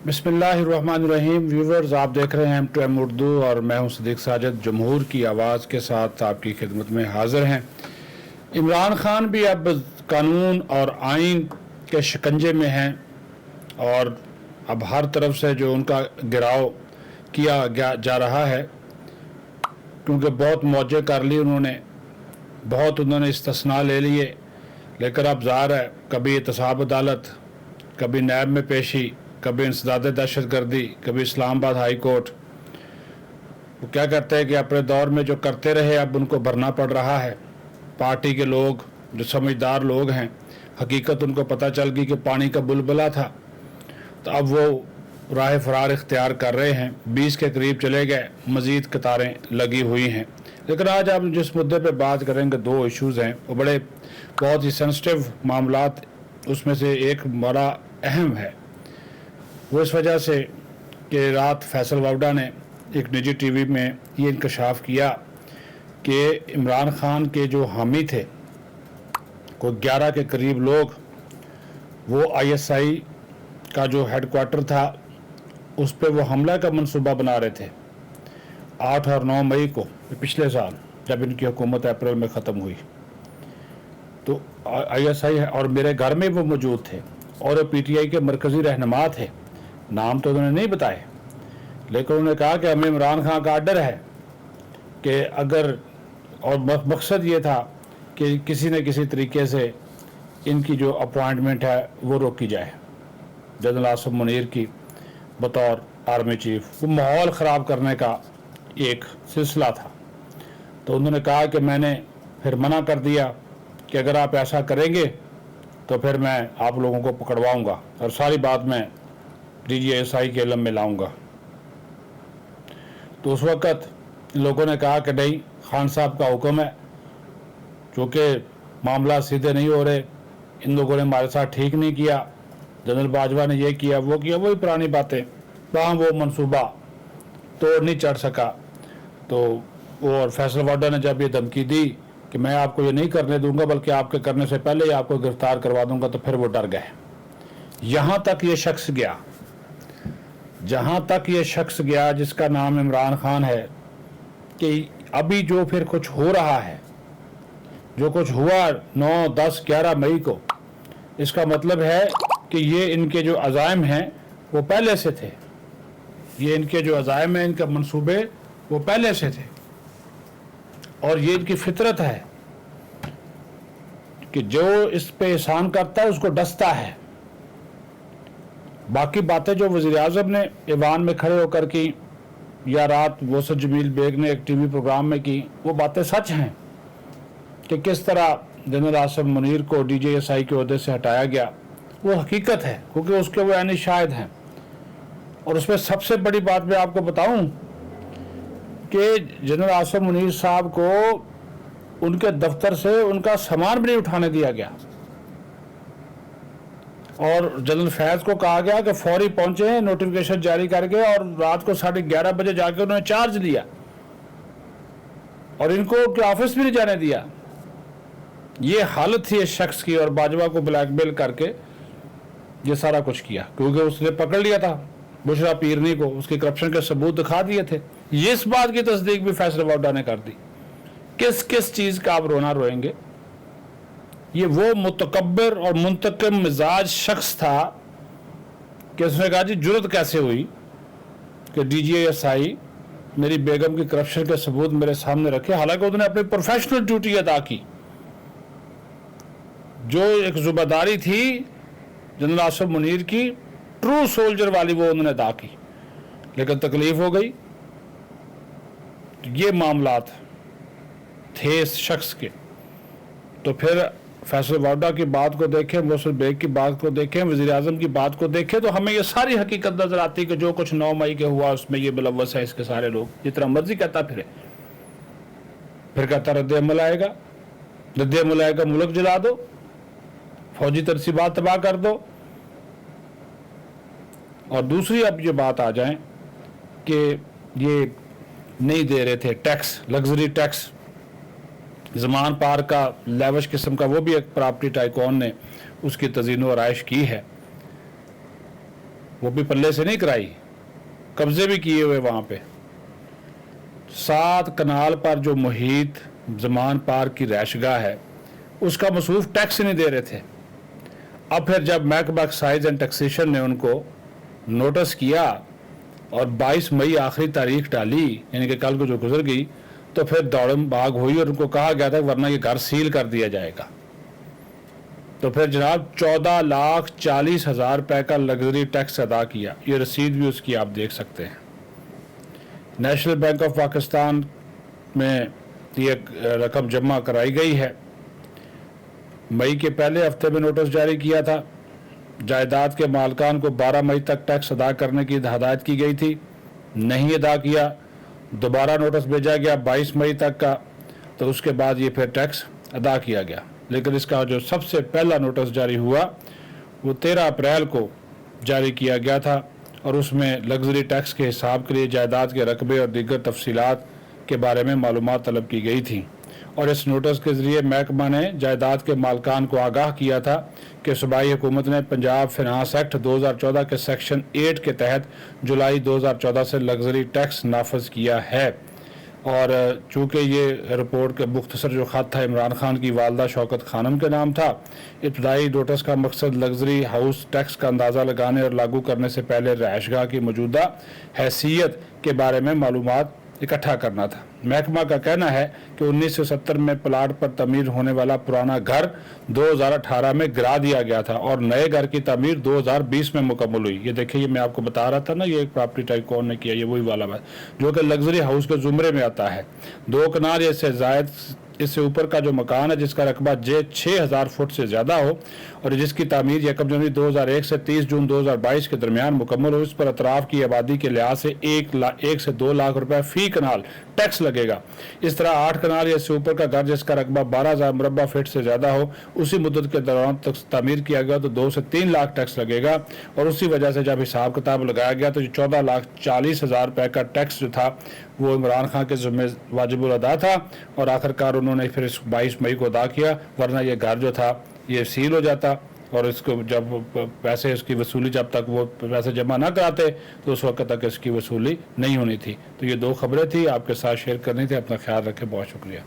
बिस्मिल्लाहिर्रहमानिर्रहीम। व्यूवर्स, आप देख रहे हैं M2M उर्दू और मैं हूं सदीक साजिद। जमहूर की आवाज़ के साथ आपकी खिदमत में हाजिर हैं। इमरान खान भी अब कानून और आइन के शिकंजे में हैं और अब हर तरफ से जो उनका गिराव किया जा रहा है, क्योंकि बहुत मौजे कर ली उन्होंने, बहुत उन्होंने इस्तिस्ना ले लिए, लेकिन अब ज़ाहिर है कभी एहतसाब अदालत, कभी नैब में पेशी, कभी इंसदाद दहशत गर्दी, कभी इस्लामाबाद हाई कोर्ट। वो क्या करते हैं कि अपने दौर में जो करते रहे अब उनको भरना पड़ रहा है। पार्टी के लोग जो समझदार लोग हैं, हकीकत उनको पता चल गई कि पानी का बुलबुला था, तो अब वो राह फरार इख्तियार कर रहे हैं। 20 के करीब चले गए, मज़ीद कतारें लगी हुई हैं। लेकिन आज आप जिस मुद्दे पे बात करेंगे, दो इश्यूज़ हैं, वो बड़े बहुत ही सेंसिटिव मामलात, उसमें से एक बड़ा अहम है। वो इस वजह से कि रात फैसल वावडा ने एक निजी टीवी में ये इंकशाफ किया कि इमरान खान के जो हामी थे, कोई 11 के करीब लोग, वो ISI का जो हेडक्वार्टर था उस पर वो हमला का मंसूबा बना रहे थे 8 और 9 मई को, पिछले साल जब इनकी हुकूमत अप्रैल में ख़त्म हुई। तो ISI है और मेरे घर में वो मौजूद थे और PTI के मरकज़ी रहनुमा थे। नाम तो उन्होंने नहीं बताए, लेकिन उन्होंने कहा कि हमें इमरान खान का आर्डर है कि अगर, और मकसद ये था कि किसी न किसी तरीके से इनकी जो अपॉइंटमेंट है वो रोकी जाए, जनरल आसिम मुनीर की बतौर आर्मी चीफ। वो माहौल ख़राब करने का एक सिलसिला था। तो उन्होंने कहा कि मैंने फिर मना कर दिया कि अगर आप ऐसा करेंगे तो फिर मैं आप लोगों को पकड़वाऊँगा और सारी बात मैं DGSI के इल्म में लाऊंगा। तो उस वक़्त लोगों ने कहा कि नहीं, खान साहब का हुक्म है, क्योंकि मामला सीधे नहीं हो रहे, इन लोगों ने हमारे साथ ठीक नहीं किया, जनरल बाजवा ने ये किया वो किया, वही पुरानी बातें। वहाँ वो मंसूबा तोड़ नहीं चढ़ सका। तो वो और फैसल वाडा ने जब ये धमकी दी कि मैं आपको ये नहीं करने दूंगा, बल्कि आपके करने से पहले ही आपको गिरफ्तार करवा दूंगा, तो फिर वो डर गए। यहाँ तक ये शख्स गया, जहाँ तक ये शख्स गया जिसका नाम इमरान खान है, कि अभी जो फिर कुछ हो रहा है, जो कुछ हुआ 9, 10, 11 मई को, इसका मतलब है कि ये इनके जो अज़ाइम हैं वो पहले से थे। ये इनके जो अज़ाइम हैं, इनके मंसूबे वो पहले से थे और ये इनकी फितरत है कि जो इस पे एहसान करता है उसको डसता है। बाकी बातें जो वज़ीर आज़म ने ईवान में खड़े होकर की या रात वोसत जमील बेग ने एक TV प्रोग्राम में की, वो बातें सच हैं कि किस तरह जनरल आसिम मुनीर को DGSI के ओहदे से हटाया गया। वो हकीकत है, क्योंकि उसके वो यानी शाहिद हैं। और उसमें सबसे बड़ी बात मैं आपको बताऊं कि जनरल आसिम मुनीर साहब को उनके दफ्तर से उनका सामान भी नहीं उठाने दिया गया और जनरल फैज को कहा गया कि फौरी पहुंचे हैं, नोटिफिकेशन जारी करके, और रात को 11:30 बजे जाके उन्होंने चार्ज लिया और इनको के ऑफिस भी नहीं जाने दिया। ये हालत थी इस शख्स की, और बाजवा को ब्लैकमेल करके ये सारा कुछ किया, क्योंकि उसने पकड़ लिया था बुशरा पीरनी को, उसके करप्शन के सबूत दिखा दिए थे। ये इस बात की तस्दीक भी फैसल वावडा ने कर दी। किस किस चीज़ का आप रोना रोएंगे। ये वो मुतकब्बिर और मुंतकिम मिजाज शख्स था कि उसने कहा जी जुर्रत कैसे हुई कि DGSI मेरी बेगम की करप्शन के सबूत मेरे सामने रखे, हालांकि उन्होंने अपनी प्रोफेशनल ड्यूटी अदा की, जो एक जुम्मेदारी थी जनरल आसिम मुनीर की, ट्रू सोल्जर वाली, वो उन्होंने अदा की, लेकिन तकलीफ हो गई। तो ये मामलात थे इस शख्स के। तो फिर फैसल वावडा की बात को देखें, वोसत बेग की बात को देखें, वज़ीर आज़म की बात को देखें, तो हमें ये सारी हकीकत नजर आती है कि जो कुछ 9 मई के हुआ उसमें ये मुलव्वस है इसके सारे लोग। जितना मर्जी कहता फिर कहता रद्द अमल आएगा, रद्द अमल आएगा, मुल्क जला दो, फौजी तरसीबात तबाह कर दो। और दूसरी अब ये बात आ जाए कि ये नहीं दे रहे थे टैक्स, लग्जरी टैक्स, ज़मान पार का लेवश किस्म का, वो भी एक प्रॉपर्टी टाइकॉन ने उसकी तज़ीन व आराइश की है। वो भी पल्ले से नहीं कराई, कब्जे भी किए हुए वहाँ पे। 7 कनाल पर जो मुहित जमान पार्क की रैशगाह है उसका मसूफ टैक्स नहीं दे रहे थे। अब फिर जब महकमा एक्साइज एंड टैक्सेशन ने उनको नोटिस किया और 22 मई आखिरी तारीख डाली, यानी कि कल को जो गुजर गई, तो फिर दौड़म भाग हुई और उनको कहा गया था वरना ये घर सील कर दिया जाएगा। तो फिर जनाब 14,40,000 रुपए का लग्जरी टैक्स अदा किया। ये रसीद भी उसकी आप देख सकते हैं। नेशनल बैंक ऑफ पाकिस्तान में ये रकम जमा कराई गई है। मई के पहले हफ्ते में नोटिस जारी किया था। जायदाद के मालकान को 12 मई तक टैक्स अदा करने की हदायत की गई थी, नहीं अदा किया। दोबारा नोटिस भेजा गया 22 मई तक का, तो उसके बाद ये फिर टैक्स अदा किया गया। लेकिन इसका जो सबसे पहला नोटिस जारी हुआ वो 13 अप्रैल को जारी किया गया था और उसमें लग्जरी टैक्स के हिसाब के लिए जायदाद के रकबे और दीगर तफसीलात के बारे में मालूमात तलब की गई थी। और इस नोटिस के ज़रिए महकमा ने जायदाद के मालकान को आगाह किया था कि सूबाई हुकूमत ने पंजाब फिनांस एक्ट 2014 के सेक्शन 8 के तहत जुलाई 2014 से लग्जरी टैक्स नाफज किया है। और चूँकि ये रिपोर्ट के मुख्तसर जो ख़त था इमरान खान की वालदा शौकत खानम के नाम था, इब्तदाई नोटिस का मकसद लग्जरी हाउस टैक्स का अंदाज़ा लगाने और लागू करने से पहले रहायशगाह की मौजूदा हैसियत के बारे में मालूमात इकट्ठा करना था। महकमा का कहना है कि 1970 में प्लाट पर तमीर होने वाला पुराना घर 2018 में गिरा दिया गया था और नए घर की तमीर 2020 में मुकम्मल हुई। ये देखिए, ये मैं आपको बता रहा था ना, ये एक प्रॉपर्टी टाइप कौन ने किया, ये वही वाला बात जो कि लग्जरी हाउस के जुमरे में आता है। 2 कनाल या इससे जायद इससे ऊपर का जो मकान है जिसका रकबा 6,000 फुट से ज़्यादा हो और जिसकी तामीर 1 जनवरी 2001 से 30 जून 2022 के दरमियान मुकम्मल हो, इस पर अतराफ की आबादी के लिहाज से 1 से 2 लाख रुपए फी कनाल टैक्स लगेगा। इस तरह 8 कनाल या इससे ऊपर का घर जिसका रकबा 12,000 मुरबा फीट से ज़्यादा हो, उसी मुद्दत के दौरान तक तामीर किया गया तो 2 से 3 लाख टैक्स लगेगा। और उसी वजह से जब हिसाब किताब लगाया गया तो 14,40,000 रुपये का टैक्स जो था वो इमरान खान के ज़िम्मे वाजिबुल अदा था और आखिरकार उन्होंने फिर इस 22 मई को अदा किया, वरना ये घर जो था ये सील हो जाता और इसको जब पैसे इसकी वसूली जब तक वो पैसे जमा ना कराते तो उस वक्त तक इसकी वसूली नहीं होनी थी। तो ये 2 खबरें थी आपके साथ शेयर करनी थी। अपना ख्याल रखें, बहुत शुक्रिया।